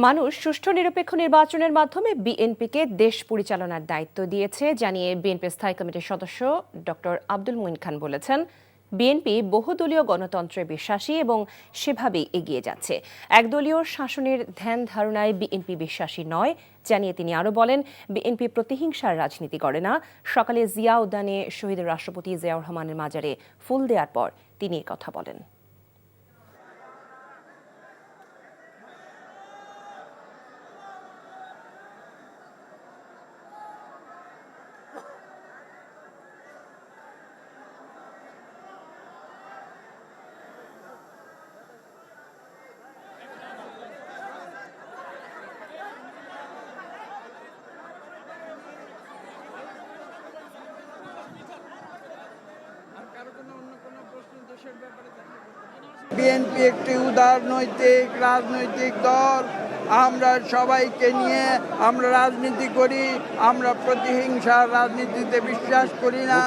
মানুষ সুষ্ঠু নিরপেক্ষ নির্বাচনের মাধ্যমে বিএনপিকে দেশ পরিচালনার দায়িত্ব দিয়েছে জানিয়ে বিএনপি স্থায়ী কমিটির সদস্য ডক্টর আব্দুল মুইন খান বলেছেন, বিএনপি বহুদলীয় গণতন্ত্রে বিশ্বাসী এবং সেভাবেই এগিয়ে যাচ্ছে। একদলীয় শাসনের ধ্যান ধারণায় বিএনপি বিশ্বাসী নয় জানিয়ে তিনি আরও বলেন, বিএনপি প্রতিহিংসার রাজনীতি করে না। সকালে জিয়া উদ্যানে শহীদ রাষ্ট্রপতি জিয়াউর রহমানের মাজারে ফুল দেওয়ার পর তিনি এই কথা বলেন। বিএনপি একটি উদারনৈতিক রাজনৈতিক দল। আমরা সবাইকে নিয়ে আমরা রাজনীতি করি। আমরা প্রতিহিংসার রাজনীতিতে বিশ্বাস করি না,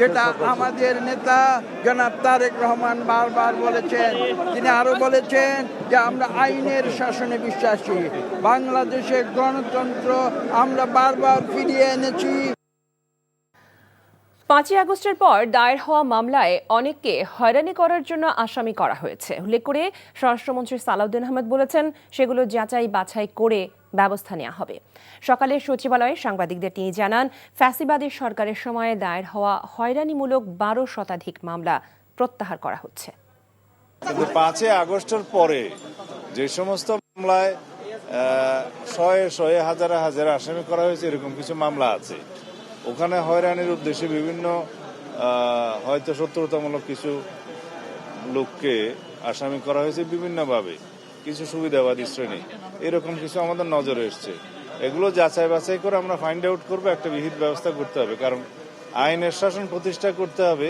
যেটা আমাদের নেতা জনাব তারেক রহমান বারবার বলেছেন। তিনি আরো বলেছেন যে আমরা আইনের শাসনে বিশ্বাসী। বাংলাদেশের গণতন্ত্র আমরা বারবার ফিরিয়ে এনেছি। 5ই আগস্টের পর দায়ের হওয়া মামলায় অনেককে হয়রানি করার জন্য আসামি করা হয়েছে উল্লেখ করে স্বরাষ্ট্রমন্ত্রী সালাউদ্দিন আহমেদ বলেছেন, সেগুলো যাচাই বাছাই করে ব্যবস্থা নেওয়া হবে। সকালে সচিবালয়ে সাংবাদিকদের তিনি জানান, ফ্যাসিবাদী সরকারের সময়ে দায়ের হওয়া হয়রানিমূলক 12 শতাধিক মামলা প্রত্যাহার করা হচ্ছে। কিন্তু 5ই আগস্টের পরে যে সমস্ত মামলায় শয়ে শয়ে হাজারে হাজারে আসামি করা হয়েছে, এরকম কিছু মামলা আছে। ওখানে হয়রানির উদ্দেশ্যে বিভিন্ন হয়তো শত্রুতামূলক কিছু লোককে আসামি করা হয়েছে বিভিন্নভাবে, কিছু সুবিধাবাদী শ্রেণী, এরকম কিছু আমাদের নজরে এসছে। এগুলো যাচাই বাছাই করে আমরা ফাইন্ড আউট করবো, একটা বিহিত ব্যবস্থা করতে হবে। কারণ আইনের শাসন প্রতিষ্ঠা করতে হবে,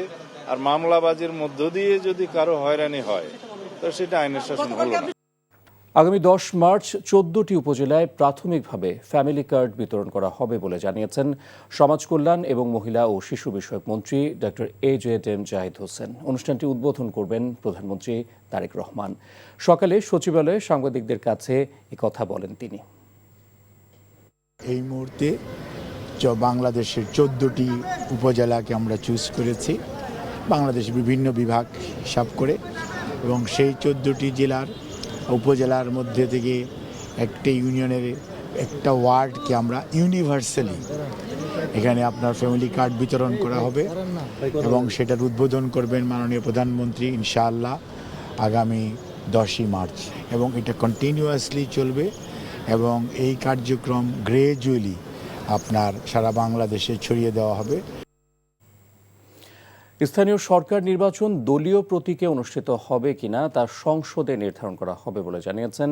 আর মামলাবাজির মধ্য দিয়ে যদি কারো হয়রানি হয় তো সেটা আইনের শাসন হলো না। আগামী 10 মার্চ 14টি উপজেলায় প্রাথমিকভাবে ফ্যামিলি কার্ড বিতরণ করা হবে বলে জানিয়েছেন সমাজ কল্যাণ এবং মহিলা ও শিশু বিষয়ক মন্ত্রী ডক্টর AJM জাহিদ হোসেন। অনুষ্ঠানটি উদ্বোধন করবেন প্রধানমন্ত্রী তারেক রহমান। সকালে সচিবালয়ে সাংবাদিকদের কাছে কথা বলেন তিনি। এই মুহূর্তে বাংলাদেশের 14টি উপজেলাকে আমরা চুজ করেছি, বাংলাদেশ বিভিন্ন বিভাগ হিসাব করে, এবং সেই 14টি জেলার উপজেলার মধ্যে থেকে একটা ইউনিয়নের একটা ওয়ার্ডকে আমরা ইউনিভার্সালি এখানে আপনার ফ্যামিলি কার্ড বিতরণ করা হবে, এবং সেটার উদ্বোধন করবেন মাননীয় প্রধানমন্ত্রী ইনশাআল্লাহ আগামী 10ই মার্চ। এবং এটা কন্টিনিউয়াসলি চলবে, এবং এই কার্যক্রম গ্রেজুয়ালি আপনার সারা বাংলাদেশে ছড়িয়ে দেওয়া হবে। স্থানীয় সরকার নির্বাচন দলীয় প্রতীকে অনুষ্ঠিত হবে কিনা তা সংসদে নির্ধারণ করা হবে বলে জানিয়েছেন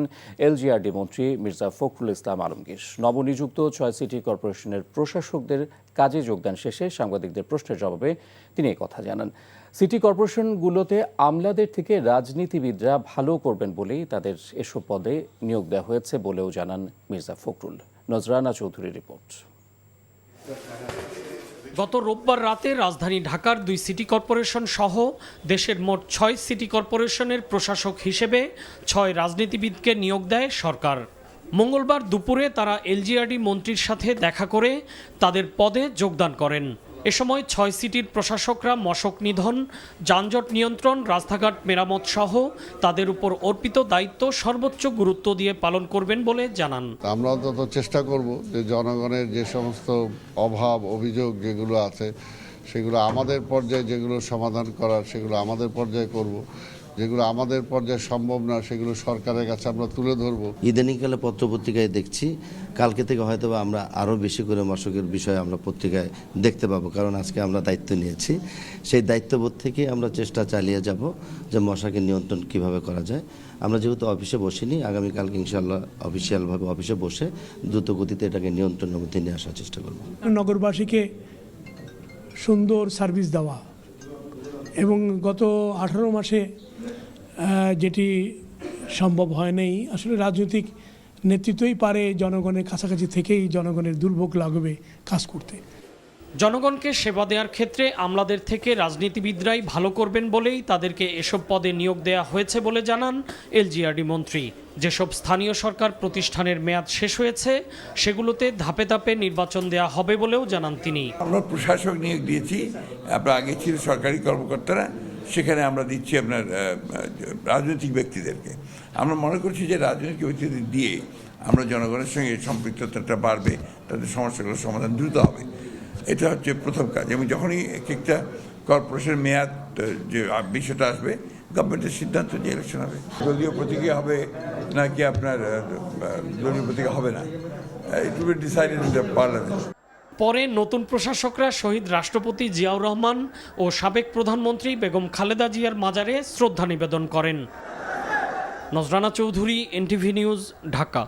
LGRD মন্ত্রী মির্জা ফখরুল ইসলাম আলমগীর। নবনিযুক্ত 6 সিটি কর্পোরেশনের প্রশাসকদের কাজে যোগদান শেষে সাংবাদিকদের প্রশ্নের জবাবে তিনি এই কথা জানান। সিটি কর্পোরেশনগুলোতে আমলাদের থেকে রাজনীতিবিদরা ভালো করবেন বলেই তাদের এসব পদে নিয়োগ দেওয়া হয়েছে বলেও জানান মির্জা ফখরুল। নজরানা চৌধুরীর রিপোর্ট। গত রোববার রাতে রাজধানী ঢাকার 2 সিটি কর্পোরেশন সহ দেশের মোট 6 সিটি কর্পোরেশনের প্রশাসক হিসেবে 6 রাজনীতিবিদকে নিয়োগ দেয় সরকার। মঙ্গলবার দুপুরে তারা LGRD মন্ত্রীর সাথে দেখা করে তাদের পদে যোগদান করেন। এ সময় 6 সিটির প্রশাসকরা মশক নিধন, যানজট নিয়ন্ত্রণ, রাস্তাঘাট মেরামত সহ তাদের উপর অর্পিত দায়িত্ব সর্বোচ্চ গুরুত্ব দিয়ে পালন করবেন বলে জানান। আমরা অন্তত চেষ্টা করব যে জনগণের যে সমস্ত অভাব অভিযোগ যেগুলো আছে সেগুলো আমাদের পর্যায়ে, যেগুলো সমাধান করার সেগুলো আমাদের পর্যায়ে করব, যেগুলো আমাদের পর্যায়ে সম্ভব না সেগুলো সরকারের কাছে আমরা তুলে ধরবো। ইদানিংকালে পত্রপত্রিকায় দেখছি, কালকে থেকে হয়তো আমরা আরও বেশি করে মশকের বিষয়ে আমরা পত্রিকায় দেখতে পাবো, কারণ আজকে আমরা দায়িত্ব নিয়েছি। সেই দায়িত্ববোধ থেকে আমরা চেষ্টা চালিয়ে যাব যে মশাকে নিয়ন্ত্রণ কিভাবে করা যায়। আমরা যেহেতু অফিসে বসিনি, আগামীকালকে ইনশাআল্লাহ অফিসিয়ালভাবে অফিসে বসে দ্রুত গতিতে এটাকে নিয়ন্ত্রণের মধ্যে নিয়ে আসার চেষ্টা করব। নগরবাসীকে সুন্দর সার্ভিস দেওয়া, এবং গত 18 মাসে যেটি সম্ভব হয় নাই, আসলে রাজনৈতিক নেতৃত্বই পারে জনগণের কাছাকাছি থেকেই জনগণের দুর্ভোগ লাগবে কাজ করতে। জনগণকে সেবা দেওয়ার ক্ষেত্রে আমলাদের থেকে রাজনীতিবিদরাই ভালো করবেন বলেই তাদেরকে এসব পদে নিয়োগ দেওয়া হয়েছে বলে জানান এলজিআরডি মন্ত্রী। যেসব স্থানীয় সরকার প্রতিষ্ঠানের মেয়াদ শেষ হয়েছে সেগুলোতে ধাপে ধাপে নির্বাচন দেওয়া হবে বলেও জানান তিনি। আমরা প্রশাসক নিয়োগ দিয়েছি, আপনার আগে ছিল সরকারি কর্মকর্তারা, সেখানে আমরা দিচ্ছি আপনার রাজনৈতিক ব্যক্তিদেরকে। আমরা মনে করছি যে রাজনৈতিক ব্যক্তিদের দিয়ে আমরা জনগণের সঙ্গে সম্পৃক্ততাটা বাড়বে, তাদের সমস্যাগুলোর সমাধান দ্রুত হবে। এটা হচ্ছে প্রথম কাজ। এবং যখনই একটা কর্পোরেশনের মেয়াদ যে বিষয়টা আসবে, গভর্নমেন্টের সিদ্ধান্ত যে ইলেকশন হবে, দলীয় প্রতীকে হবে নাকি আপনার দলীয় প্রতীকে হবে না, it will be decided in the parliament. পরে নতুন প্রশাসকরা শহীদ রাষ্ট্রপতি জিয়াউর রহমান ও সাবেক প্রধানমন্ত্রী বেগম খালেদা জিয়ার মাজারে শ্রদ্ধা নিবেদন করেন। নজরানা চৌধুরী, এনটিভি নিউজ, ঢাকা।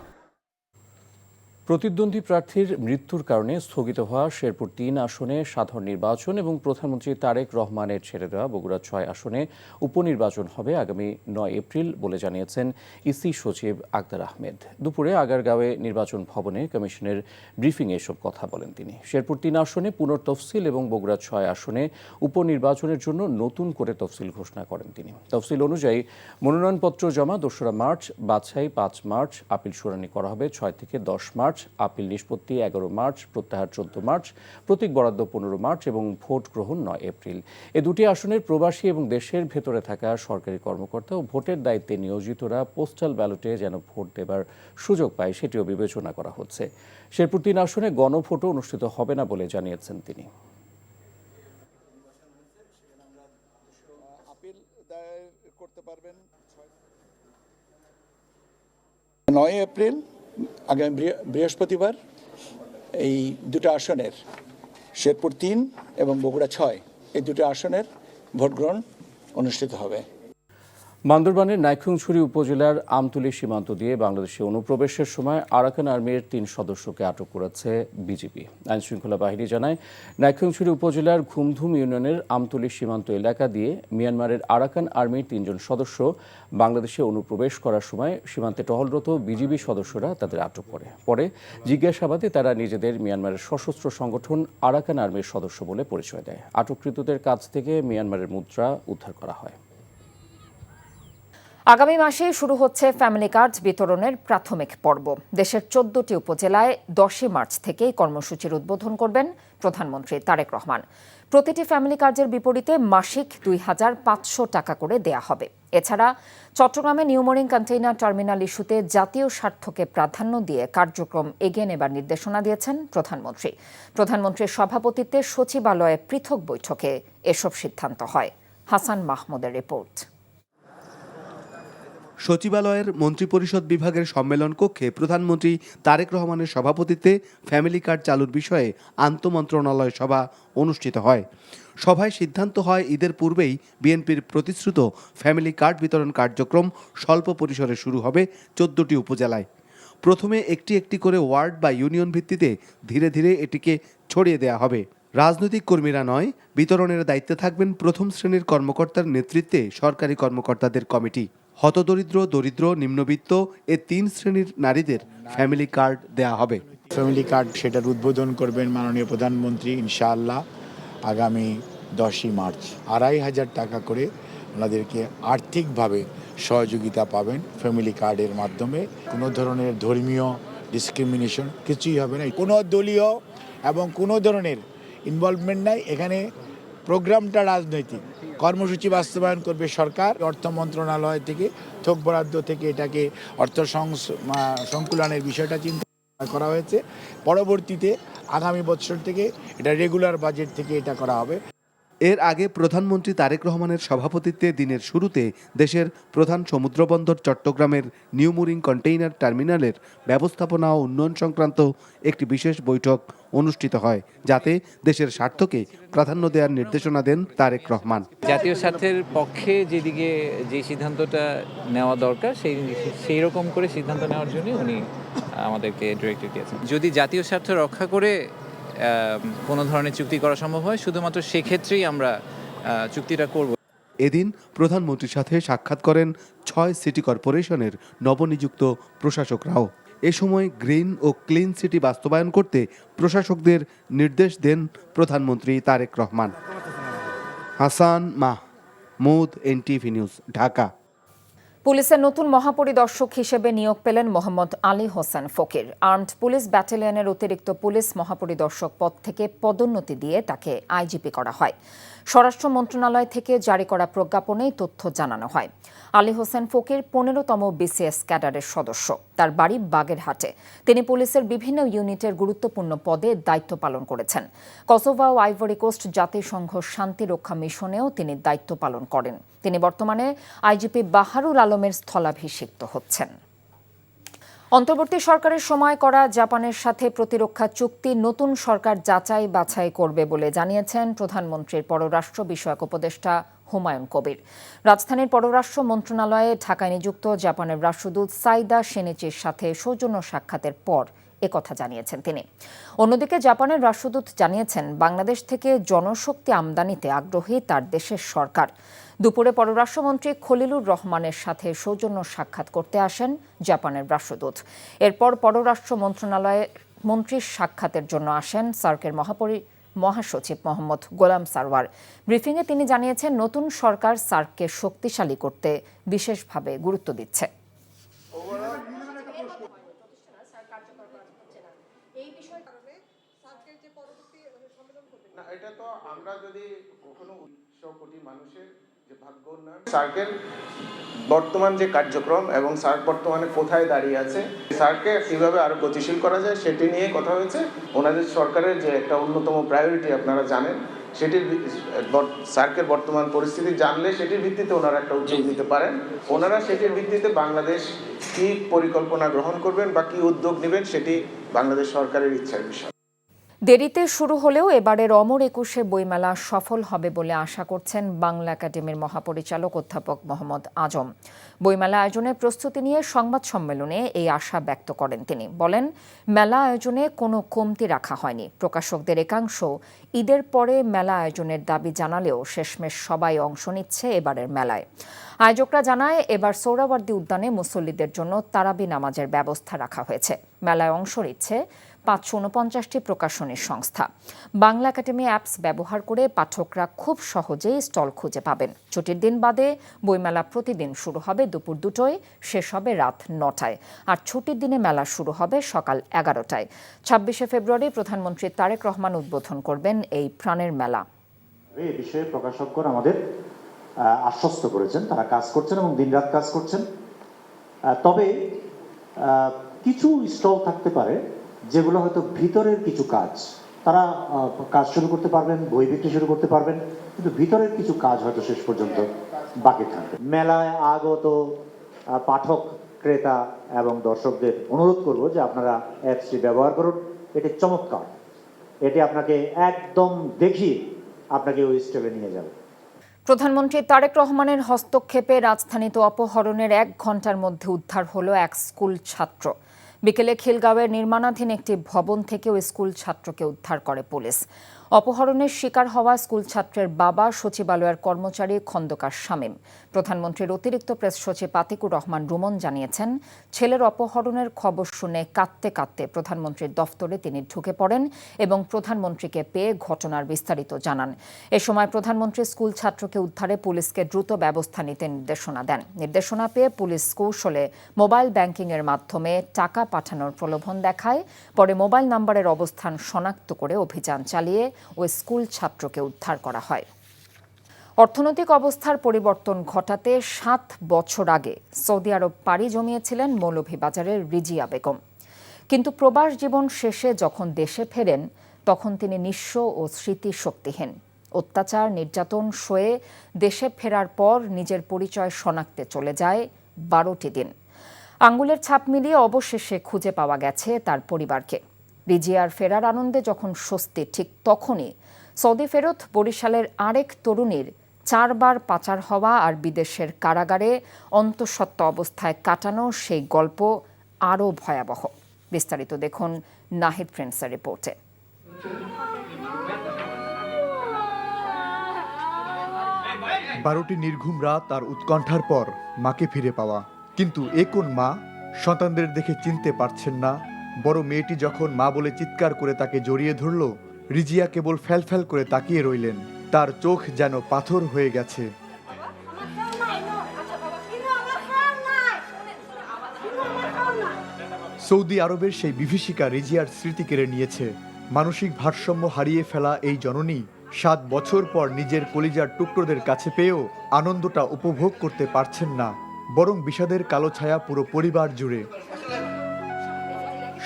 প্রতিদ্বন্দ্বী প্রার্থীর মৃত্যুর কারণে স্থগিত হওয়া শেরপুর ৩ আসনে সাধারণ নির্বাচন এবং প্রধানমন্ত্রী তারেক রহমানের ছেড়ে দেওয়া বগুড়া ৬ আসনে উপনির্বাচন হবে আগামী ৯ এপ্রিল বলে জানিয়েছেন ইসি সচিব আক্তার আহমেদ। দুপুরে আগারগাঁওয়ে নির্বাচন ভবনে কমিশনের ব্রিফিংয়ে এসব কথা বলেন তিনি। শেরপুর ৩ আসনে পুনর্তফসিল এবং বগুড়া ৬ আসনে উপনির্বাচনের জন্য নতুন করে তফসিল ঘোষণা করেন তিনি। তফসিল অনুযায়ী মনোনয়নপত্র জমা ২রা মার্চ, বাছাই ৫ মার্চ, আপিল শুনানি করা হবে ৬ থেকে ১০ মার্চ, আপিল নিষ্পত্তি ১১ মার্চ, প্রত্যাহার ১৪ মার্চ, প্রতীক বরাদ্দ ১৫ মার্চ এবং ভোট গ্রহণ ৯ এপ্রিল। এ দুটি আসনের প্রবাসী এবং দেশের ভেতরে থাকা সরকারি কর্মকর্তা ও ভোটের দায়িত্বে নিয়োজিতরা পোস্টাল ব্যালটে যেন ভোট দেবার সুযোগ পায় সেটিও বিবেচনা করা হচ্ছে। শেরপুর ৩ আসনে গণভোটও অনুষ্ঠিত হবে না বলে জানিয়েছেন তিনি। ৯ এপ্রিল আগামী বৃহস্পতিবার এই দুটো আসনের শেরপুর ৩ এবং বগুড়া ৬ এই দুটো আসনের ভোট গ্রহণ অনুষ্ঠিত হবে। বান্দরবানের নাইক্ষ্যংছড়ি উপজেলার আমতলী সীমান্ত দিয়ে বাংলাদেশে অনুপ্রবেশের সময় আরাকান আর্মির ৩ সদস্যকে আটক করেছে বিজিবি। আইনশৃঙ্খলা বাহিনী জানায়, নাইক্ষ্যংছড়ি উপজেলার ঘুমধুম ইউনিয়নের আমতলী সীমান্ত এলাকা দিয়ে মিয়ানমারের আরাকান আর্মির ৩ জন সদস্য বাংলাদেশে অনুপ্রবেশ করার সময় সীমান্তে টহলরত বিজিবি সদস্যরা তাদের আটক করে। পরে জিজ্ঞাসাবাদে তারা নিজেদের মিয়ানমারের সশস্ত্র সংগঠন আরাকান আর্মির সদস্য বলে পরিচয় দেয়। আটককৃতদের কাছ থেকে মিয়ানমারের মুদ্রা উদ্ধার করা হয়। আগামী মাসে শুরু হচ্ছে ফ্যামিলি কার্ড বিতরণের প্রাথমিক পর্ব। দেশের ১৪টি উপজেলায় ১০ মার্চ থেকে কর্মসূচির উদ্বোধন করবেন প্রধানমন্ত্রী তারেক রহমান। প্রতিটি ফ্যামিলি কার্ডের বিপরীতে মাসিক ২৫০০ টাকা করে দেয়া হবে। এছাড়া চট্টগ্রামে নিউমোরিং কন্টেইনার টার্মিনাল ইস্যুতে জাতীয় স্বার্থকে প্রাধান্য দিয়ে কার্যক্রম এগিয়ে নেবার নির্দেশনা দিয়েছেন প্রধানমন্ত্রী। প্রধানমন্ত্রীর সভাপতিত্বে সচিবালয়ে পৃথক বৈঠকে এসব সিদ্ধান্ত হয়। হাসান মাহমুদের রিপোর্ট। সচিবালয়ের মন্ত্রিপরিষদ বিভাগের সম্মেলন কক্ষে প্রধানমন্ত্রী তারেক রহমানের সভাপতিত্বে ফ্যামিলি কার্ড চালুর বিষয়ে আন্তঃমন্ত্রণালয় সভা অনুষ্ঠিত হয়। সভায় সিদ্ধান্ত হয় ঈদের পূর্বেই বিএনপির প্রতিশ্রুত ফ্যামিলি কার্ড বিতরণ কার্যক্রম স্বল্প পরিসরে শুরু হবে ১৪টি উপজেলায়। প্রথমে একটি একটি করে ওয়ার্ড বা ইউনিয়ন ভিত্তিতে ধীরে ধীরে এটিকে ছড়িয়ে দেওয়া হবে। রাজনৈতিক কর্মীরা নয়, বিতরণের দায়িত্বে থাকবেন প্রথম শ্রেণীর কর্মকর্তার নেতৃত্বে সরকারি কর্মকর্তাদের কমিটি। হতদরিদ্র, দরিদ্র, নিম্নবিত্ত এ ৩ শ্রেণীর নারীদের ফ্যামিলি কার্ড দেয়া হবে। ফ্যামিলি কার্ড সেটার উদ্বোধন করবেন মাননীয় প্রধানমন্ত্রী ইনশাআল্লাহ আগামী ১০ মার্চ। ২৫০০ টাকা করে ওনাদেরকে আর্থিকভাবে সহযোগিতা পাবেন ফ্যামিলি কার্ডের মাধ্যমে। কোনো ধরনের ধর্মীয় ডিসক্রিমিনেশন কিছুই হবে না, কোনো দলীয় এবং কোনো ধরনের ইনভলভমেন্ট নাই। এখানে প্রোগ্রামটা রাজনৈতিক, কর্মসূচি বাস্তবায়ন করবে সরকার। অর্থ মন্ত্রণালয় থেকে থোক বরাদ্দ থেকে এটাকে অর্থ সংকুলনের বিষয়টা চিন্তা করা হয়েছে। পরবর্তীতে আগামী বছর থেকে এটা রেগুলার বাজেট থেকে এটা করা হবে। এর আগে প্রধানমন্ত্রী তারেক রহমানের সভাপতিত্বে দিনের শুরুতে দেশের প্রধান সমুদ্রবন্দর চট্টগ্রামের নিউমোরিং কন্টেইনার টার্মিনালের ব্যবস্থাপনা ও উন্নয়ন সংক্রান্ত একটি বিশেষ বৈঠক অনুষ্ঠিত হয়, যাতে দেশের স্বার্থকে প্রাধান্য দেওয়ার নির্দেশনা দেন তারেক রহমান। জাতীয় স্বার্থের পক্ষে যেদিকে যে সিদ্ধান্তটা নেওয়া দরকার সেই রকম করে সিদ্ধান্ত নেওয়ার জন্য উনি আমাদেরকে ডিরেক্টিভ দিয়েছেন। যদি জাতীয় স্বার্থ রক্ষা করে কোনো ধরনের চুক্তি করা সম্ভব হয়, শুধুমাত্র সেক্ষেত্রেই আমরা চুক্তিটা করব। এদিন প্রধানমন্ত্রীর সাথে সাক্ষাৎ করেন ৬ সিটি কর্পোরেশনের নবনিযুক্ত প্রশাসকরাও। এ সময় গ্রিন ও ক্লিন সিটি বাস্তবায়ন করতে প্রশাসকদের নির্দেশ দেন প্রধানমন্ত্রী তারেক রহমান। Hasan Mahmud, NTV news, Dhaka. পুলিশের নতুন মহাপরিদর্শক হিসেবে নিয়োগ পেলেন মোহাম্মদ আলী হোসেন ফকির। আর্মড পুলিশ ব্যাটালিয়নের অতিরিক্ত পুলিশ মহাপরিদর্শক পদ থেকে পদোন্নতি দিয়ে তাকে আইজিপি করা হয়। স্বরাষ্ট্র মন্ত্রণালয় থেকে জারি করা প্রজ্ঞাপনেই তথ্য জানানো হয়। আলী হোসেন ফকির 15তম বিসিএস ক্যাডারের সদস্য। তার বাড়ি বাগেরহাটে। তিনি পুলিশের বিভিন্ন ইউনিটের গুরুত্বপূর্ণ পদে দায়িত্ব পালন করেছেন। কসোভো ও আইভরি কোস্ট জাতিসংঘ শান্তিরক্ষা মিশনেও তিনি দায়িত্ব পালন করেন। তিনি বর্তমানে আইজিপি বাহারুল আলমের স্থলাভিষিক্ত হচ্ছেন। অন্তর্বর্তী সরকারের সময় করা জাপানের সাথে প্রতিরক্ষা চুক্তি নতুন সরকার যাচাই বাছাই করবে বলে জানিয়েছেন প্রধানমন্ত্রীর পররাষ্ট্র বিষয়ক উপদেষ্টা হুমায়ুন কবির। রাজধানীর পররাষ্ট্র মন্ত্রণালয়ে ঢাকায় নিযুক্ত জাপানের রাষ্ট্রদূত সাইদা সেনিচির সাথে সৌজন্য সাক্ষাতের পর একথা জানিয়েছেন তিনি। অন্যদিকে জাপানের রাষ্ট্রদূত জানিয়েছেন, বাংলাদেশ থেকে জনশক্তি আমদানিতে আগ্রহী তার দেশের সরকার। দুপুরে পররাষ্ট্রমন্ত্রী খলিলুর রহমানের সাথে সৌজন্য সাক্ষাৎ করতে আসেন জাপানের রাষ্ট্রদূত। এরপর পররাষ্ট্র মন্ত্রণালয়ে মন্ত্রীর সাক্ষাতের জন্য আসেন সার্কের মহাসচিব মোহাম্মদ গোলাম সারওয়ার। ব্রিফিংয়ে তিনি জানিয়েছেন, নতুন সরকার সার্ককে শক্তিশালী করতে বিশেষভাবে গুরুত্ব দিচ্ছে। এটা তো আমরা যদি কখনো 100 কোটি মানুষের যে ভাগ্য উন্নয়ন, সার্কের বর্তমান যে কার্যক্রম এবং সার্ক বর্তমানে কোথায় দাঁড়িয়ে আছে, সার্ককে কিভাবে আরো গতিশীল করা যায় সেটি নিয়ে কথা হয়েছে। ওনাদের সরকারের যে একটা অন্যতম প্রায়োরিটি আপনারা জানেন, সেটির সার্কের বর্তমান পরিস্থিতি জানলে সেটির ভিত্তিতে ওনারা একটা উদ্যোগ নিতে পারেন। ওনারা সেটির ভিত্তিতে বাংলাদেশ কি পরিকল্পনা গ্রহণ করবেন বা কি উদ্যোগ নেবেন সেটি বাংলাদেশ সরকারের ইচ্ছার বিষয়। দেরিতে শুরু হলেও এবারের অমর একুশে বইমেলা সফল হবে বলে আশা করছেন বাংলা একাডেমির মহাপরিচালক অধ্যাপক মোহাম্মদ আজম। বইমেলা আয়োজনের প্রস্তুতি নিয়ে সংবাদ সম্মেলনে এই আশা ব্যক্ত করেন তিনি। বলেন, মেলা আয়োজনে কোনো কমতি রাখা হয়নি। প্রকাশকদের একাংশ ঈদের পরে মেলা আয়োজনের দাবি জানালেও শেষমেশ সবাই অংশ নিচ্ছে এবারের মেলায়। আয়োজকরা জানায়, এবার সোহরাওয়ার্দী উদ্যানে মুসল্লিদের জন্য তারাবি নামাজের ব্যবস্থা রাখা হয়েছে। মেলায় অংশ নিচ্ছে 549টি প্রকাশনী সংস্থা। বাংলা একাডেমি অ্যাপস ব্যবহার করে পাঠকরা খুব সহজেই স্টল খুঁজে পাবেন। ছুটির দিন বাদে বইমেলা প্রতিদিন শুরু হবে দুপুর 2টায়, শেষ হবে রাত 9টায়। আর ছুটির দিনে মেলা শুরু হবে সকাল 11টায়। 26শে ফেব্রুয়ারি প্রধানমন্ত্রী তারেক রহমান উদ্বোধন করবেন এই প্রাণের মেলা। এই বিষয়ে প্রকাশকগণ আমাদের আশ্বস্ত করেছেন, তারা কাজ করছেন এবং দিনরাত কাজ করছেন। তবে কিছু স্টল থাকতে পারে যেগুলো হয়তো ভিতরের কিছু কাজ, তারা কাজ শুরু করতে পারবেন, বই বিক্রি শুরু করতে পারবেন, কিন্তু ভিতরের কিছু কাজ হয়তো শেষ পর্যন্ত বাকি থাকবে। মেলায় আগত পাঠক, ক্রেতা এবং দর্শকদের অনুরোধ করব যে আপনারা অ্যাপসটি ব্যবহার করুন। এটি চমৎকার, এটি আপনাকে একদম দেখিয়ে আপনাকে ওই স্টলে নিয়ে যাবে। প্রধানমন্ত্রী তারেক রহমানের হস্তক্ষেপে রাজধানীতে অপহরণের 1 ঘণ্টার মধ্যে উদ্ধার হলো এক স্কুল ছাত্র। বিকেলে খিলগাঁওয়ের নির্মাণাধীন একটি ভবন থেকে ওই স্কুল ছাত্রকে উদ্ধার করে পুলিশ। অপহরণের শিকার হওয়া স্কুল ছাত্রের বাবা সচিবালয়ের কর্মচারী খন্দকার শামীম। প্রধানমন্ত্রীর অতিরিক্ত প্রেস সচিব আতিকুর রহমান রুমন জানিয়েছেন, ছেলের অপহরণের খবর শুনে কাঁদতে কাঁদতে প্রধানমন্ত্রীর দফতরে তিনি ঢুকে পড়েন এবং প্রধানমন্ত্রীকে পেয়ে ঘটনার বিস্তারিত জানান। এ সময় প্রধানমন্ত্রী স্কুল ছাত্রকে উদ্ধারে পুলিশকে দ্রুত ব্যবস্থা নিতে নির্দেশনা দেন। নির্দেশনা পেয়ে পুলিশ কৌশলে মোবাইল ব্যাংকিংয়ের মাধ্যমে টাকা পাঠানোর প্রলোভন দেখায়। পরে মোবাইল নম্বরের অবস্থান শনাক্ত করে অভিযান চালিয়ে ওই স্কুল ছাত্রকে উদ্ধার করা হয়। অর্থনৈতিক অবস্থার পরিবর্তন ঘটাতে 7 বছর আগে সৌদি আরব পাড়ি জমিয়েছিলেন মৌলভীবাজারের রিজিয়া বেগম। কিন্তু প্রবাস জীবন শেষে যখন দেশে ফেরেন, তখন তিনি নিঃস্ব ও স্মৃতিশক্তিহীন। অত্যাচার, নির্যাতন সয়ে দেশে ফেরার পর নিজের পরিচয় শনাক্তে চলে যায় 12টি দিন। আঙ্গুলের ছাপ মিলিয়ে অবশেষে খুঁজে পাওয়া গেছে তার পরিবারকে। রিজিয়ার ফেরার আনন্দে যখন স্বস্তি, ঠিক তখনই সৌদি ফেরত বরিশালের আরেক তরুণীর 4 বার পাচার হওয়া আর বিদেশের কারাগারে অন্তঃসত্ত্বা অবস্থায় কাটানো সেই গল্প আরও ভয়াবহ। বিস্তারিত দেখুন নাহিদ প্রিন্সের রিপোর্টে। 12টি নির্ঘুম রাত আর উৎকণ্ঠার পর মাকে ফিরে পাওয়া। কিন্তু এ কোন মা, সন্তানদের দেখে চিনতে পারছেন না। বড় মেয়েটি যখন মা বলে চিৎকার করে তাকে জড়িয়ে ধরল, রিজিয়া কেবল ফ্যালফ্যাল করে তাকিয়ে রইলেন। তার চোখ যেন পাথর হয়ে গেছে। সৌদি আরবের সেই বিভীষিকা রিজিয়ার স্মৃতি কেড়ে নিয়েছে। মানসিক ভারসাম্য হারিয়ে ফেলা এই জননী 7 বছর পর নিজের কলিজার টুকরোদের কাছে পেয়েও আনন্দটা উপভোগ করতে পারছেন না, বরং বিষাদের কালো ছায়া পুরো পরিবার জুড়ে।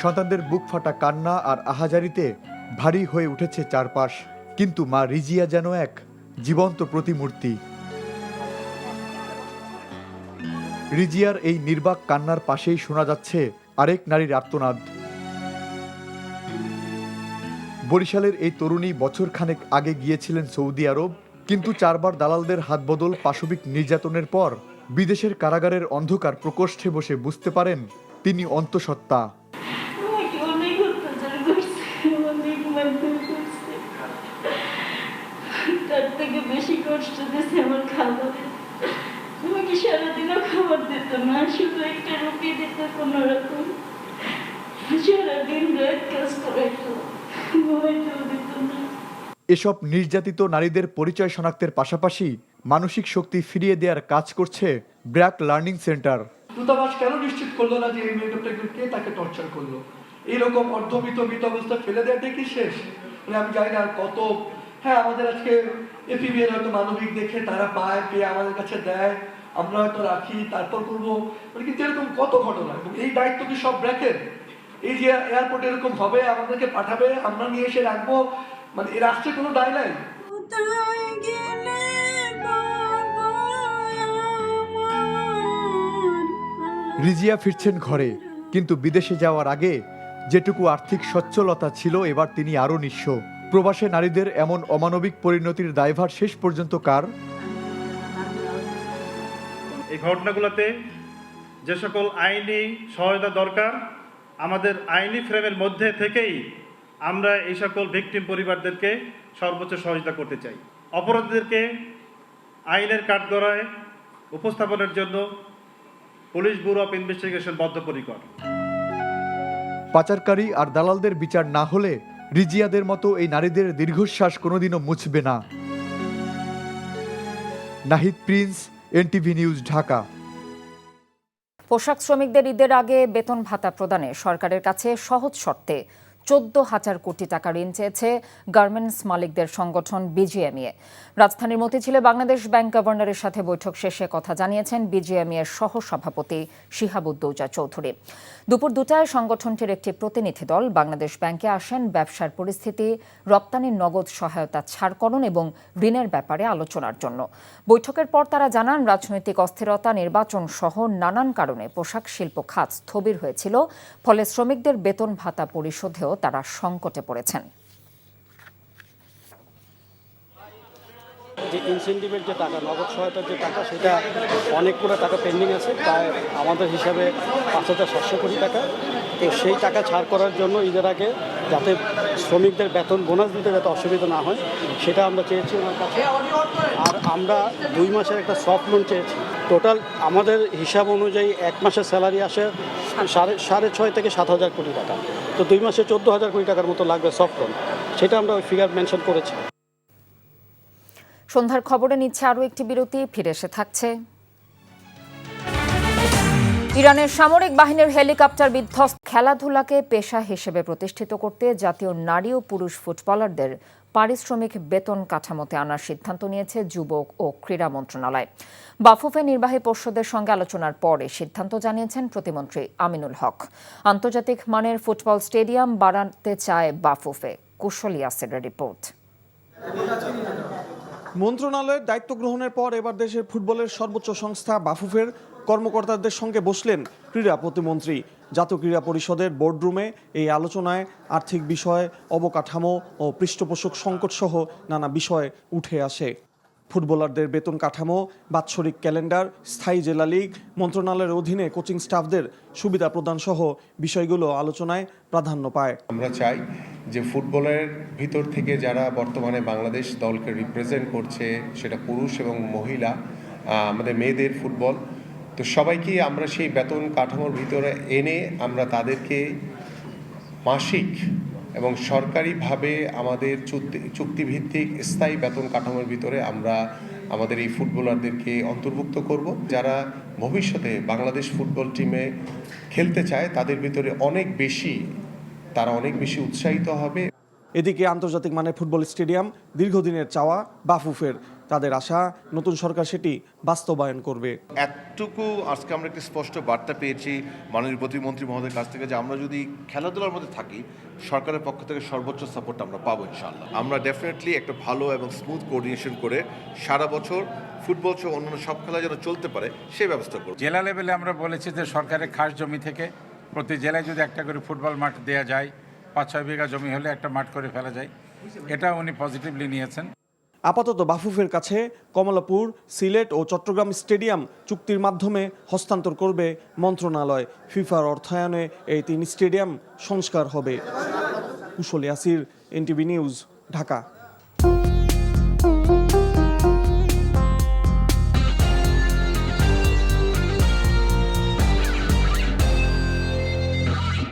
সন্তানদের বুক ফাটা কান্না আর আহাজারিতে ভারী হয়ে উঠেছে চারপাশ, কিন্তু মা রিজিয়া যেন এক জীবন্ত প্রতিমূর্তি। রিজিয়ার এই নির্বাক কান্নার পাশেই শোনা যাচ্ছে আরেক নারীর আর্তনাদ। বরিশালের এই তরুণী বছরখানেক আগে গিয়েছিলেন সৌদি আরব, কিন্তু 4 বার দালালদের হাত বদল পাশবিক নির্যাতনের পর বিদেশের কারাগারের অন্ধকার প্রকোষ্ঠে বসে বুঝতে পারেন তিনি অন্তঃসত্ত্বা। তার থেকে বেশি কষ্ট দিয়েছে আমার খাবার। আমাকে সারাদিনও খাবার দিত না, শুধু একটা রুটি দিত কোনো রকম। সারাদিন রাত কাজ করাইতো, ঘুমাইতেও দিত না। এসব নির্যাতিত নারীদের পরিচয় শনাক্তের পাশাপাশি মানসিক শক্তি ফিরিয়ে দেওয়ার কাজ করছে ব্র্যাক লার্নিং সেন্টার। দূতাবাস কেন নিশ্চিত করলো না যে এই মেয়েটাকে কে তাকে টর্চার করলো? এইরকম অর্ধমিত অবস্থা ফেলে দেওয়াটা কি শেষ? আমি জানি না কত। হ্যাঁ, আমাদের আজকে এপিবি এর হয়তো মানবিক দেখে তারা পায়, পেয়ে আমাদের কাছে দেয়, আমরা হয়তো রাখি, তারপর করবো, কিন্তু এরকম কত ঘটনা। এবং এই দায়িত্ব কি সব ব্র্যাকের? এই যে এয়ারপোর্টে এরকম হবে, আমাদেরকে পাঠাবে, আমরা নিয়ে এসে রাখবো, এই রাষ্ট্রে কোনো দায় নাই। রিজিয়া ফিরছেন ঘরে, কিন্তু বিদেশে যাওয়ার আগে যেটুকু আর্থিক সচ্ছলতা ছিল এবার তিনি আরও নিঃস্ব। প্রবাসে নারীদের এমন অমানবিক পরিণতির দায়ভার শেষ পর্যন্ত কার? এই ঘটনাগুলোতে যে সকল আইনি সহায়তা দরকার, আমাদের আইনি ফ্রেমের মধ্যে থেকেই আমরা এই সকল ভিকটিম পরিবারদেরকে সর্বোচ্চ সহযোগিতা করতে চাই। অপরাধীদেরকে আইনের কাঠগড়ায় উপস্থাপনের জন্য পুলিশ ব্যুরো অফ ইনভেস্টিগেশন বদ্ধপরিকর। পাচারকারী আর দালালদের বিচার না হলে রিজিয়াদের মতো এই নারীদের দীর্ঘশ্বাস কোনোদিনও মুছবে না। Nahid Prince, NTV news, Dhaka. পোশাক শ্রমিকদের ঈদের আগে বেতন ভাতা প্রদানে সরকারের কাছে সহজ শর্তে 14,000 কোটি টাকা ঋণ চেয়েছে গার্মেন্টস মালিকদের সংগঠন বিজিএমইএ। রাজধানীর মতিঝিলে বাংলাদেশ ব্যাংক গভর্নরের সাথে বৈঠক শেষে কথা জানিয়েছেন বিজিএমইএর সহ সভাপতি শিহাবুদ্দৌজা চৌধুরী। দুপুর 2টায় সংগঠনটির একটি প্রতিনিধি দল বাংলাদেশ ব্যাংকে আসেন ব্যবসার পরিস্থিতি, রপ্তানির নগদ সহায়তা ছাড়করণ এবং ঋণের ব্যাপারে আলোচনার জন্য। বৈঠকের পর তারা জানান, রাজনৈতিক অস্থিরতা, নির্বাচন সহ নানান কারণে পোশাক শিল্প খাত স্থবির হয়েছিল, ফলে শ্রমিকদের বেতন ভাতা পরিশোধেও তারা সংকটে পড়েছেন। যে ইনসেন্টিভের যে টাকা, নগদ সহায়তার যে টাকা, সেটা অনেকগুলো টাকা পেন্ডিং আছে, প্রায় আমাদের হিসাবে 5,700 কোটি টাকা। তো সেই টাকা ছাড় করার জন্য ঈদের আগে যাতে শ্রমিকদের বেতন বোনাস দিতে যাতে অসুবিধা না হয়, সেটা আমরা চেয়েছি ওনার কাছে। আর আমরা 2 মাসের একটা সফট লোন চেয়েছি। টোটাল আমাদের হিসাব অনুযায়ী 1 মাসের স্যালারি আসে 6.5 থেকে 7,000 কোটি টাকা। তো 2 মাসে 14,000 কোটি টাকার মতো লাগবে সফট লোন, সেটা আমরা ওই ফিগার মেনশন করেছি। সন্ধ্যার খবরে নিচ্ছে আরও একটি বিরতি, ফিরে এসে থাকছে। ইরানের সামরিক বাহিনীর হেলিকপ্টার বিধ্বস্ত। খেলাধুলাকে পেশা হিসেবে প্রতিষ্ঠিত করতে জাতীয় নারী ও পুরুষ ফুটবলারদের পারিশ্রমিক বেতন কাঠামোতে আনার সিদ্ধান্ত নিয়েছে যুবক ও ক্রীড়া মন্ত্রণালয়। বাফুফে নির্বাহী পর্ষদের সঙ্গে আলোচনার পর এই সিদ্ধান্ত জানিয়েছেন প্রতিমন্ত্রী আমিনুল হক। আন্তর্জাতিক মানের ফুটবল স্টেডিয়াম বাড়াতে চায় বাফুফে। কুশল ইয়াসেরের রিপোর্ট। মন্ত্রণালয়ের দায়িত্ব গ্রহণের পর এবার দেশের ফুটবলের সর্বোচ্চ সংস্থা বাফুফের কর্মকর্তাদের সঙ্গে বসলেন ক্রীড়া প্রতিমন্ত্রী। জাতীয় ক্রীড়া পরিষদের বোর্ডরুমে এই আলোচনায় আর্থিক বিষয়, অবকাঠামো ও পৃষ্ঠপোষক সংকট সহ নানা বিষয় উঠে আসে। ফুটবলারদের বেতন কাঠামো, বাৎসরিক ক্যালেন্ডার, স্থায়ী জেলা লীগ, মন্ত্রণালয়ের অধীনে কোচিং স্টাফদের সুবিধা প্রদান সহ বিষয়গুলো আলোচনায় প্রাধান্য পায়। আমরা চাই যে ফুটবলের ভিতর থেকে যারা বর্তমানে বাংলাদেশ দলকে রিপ্রেজেন্ট করছে, সেটা পুরুষ এবং মহিলা, আমাদের মেয়েদের ফুটবল, তো সবাইকে আমরা সেই বেতন কাঠামোর ভিতরে এনে আমরা তাদেরকে মাসিক এবং সরকারিভাবে আমাদের চুক্তিভিত্তিক স্থায়ী বেতন কাঠামোর ভিতরে আমরা আমাদের এই ফুটবলারদেরকে অন্তর্ভুক্ত করব। যারা ভবিষ্যতে বাংলাদেশ ফুটবল টিমে খেলতে চায় তাদের ভিতরে তারা অনেক বেশি উৎসাহিত হবে। এদিকে আন্তর্জাতিক মানের ফুটবল স্টেডিয়াম দীর্ঘদিনের চাওয়া বাফুফের। তাদের আশা নতুন সরকার সেটি বাস্তবায়ন করবে। এতটুকু আজকে আমরা একটি স্পষ্ট বার্তা পেয়েছি মাননীয় প্রতিমন্ত্রী মহোদয়ের কাছ থেকে যে আমরা যদি খেলাধুলার মধ্যে থাকি সরকারের পক্ষ থেকে সর্বোচ্চ সাপোর্ট আমরা পাবো ইনশাআল্লাহ। আমরা ডেফিনেটলি একটা ভালো এবং স্মুথ কোঅর্ডিনেশন করে সারা বছর ফুটবল সহ অন্যান্য সব খেলা যেন চলতে পারে সেই ব্যবস্থা করব। জেলা লেভেলে আমরা বলেছি যে সরকারের খাস জমি থেকে প্রতি জেলায় যদি একটা করে ফুটবল মাঠ দেওয়া যায়, 5-6 বিঘা জমি হলে একটা মাঠ করে ফেলা যায়, এটা উনি পজিটিভলি নিয়েছেন। আপাতত বাফুফের কাছে কমলাপুর, সিলেট ও চট্টগ্রাম স্টেডিয়াম চুক্তির মাধ্যমে হস্তান্তর করবে মন্ত্রণালয়। ফিফার অর্থায়নে এই 3 স্টেডিয়াম সংস্কার হবে। কুশল ইয়াসির, এনটিভি নিউজ, ঢাকা।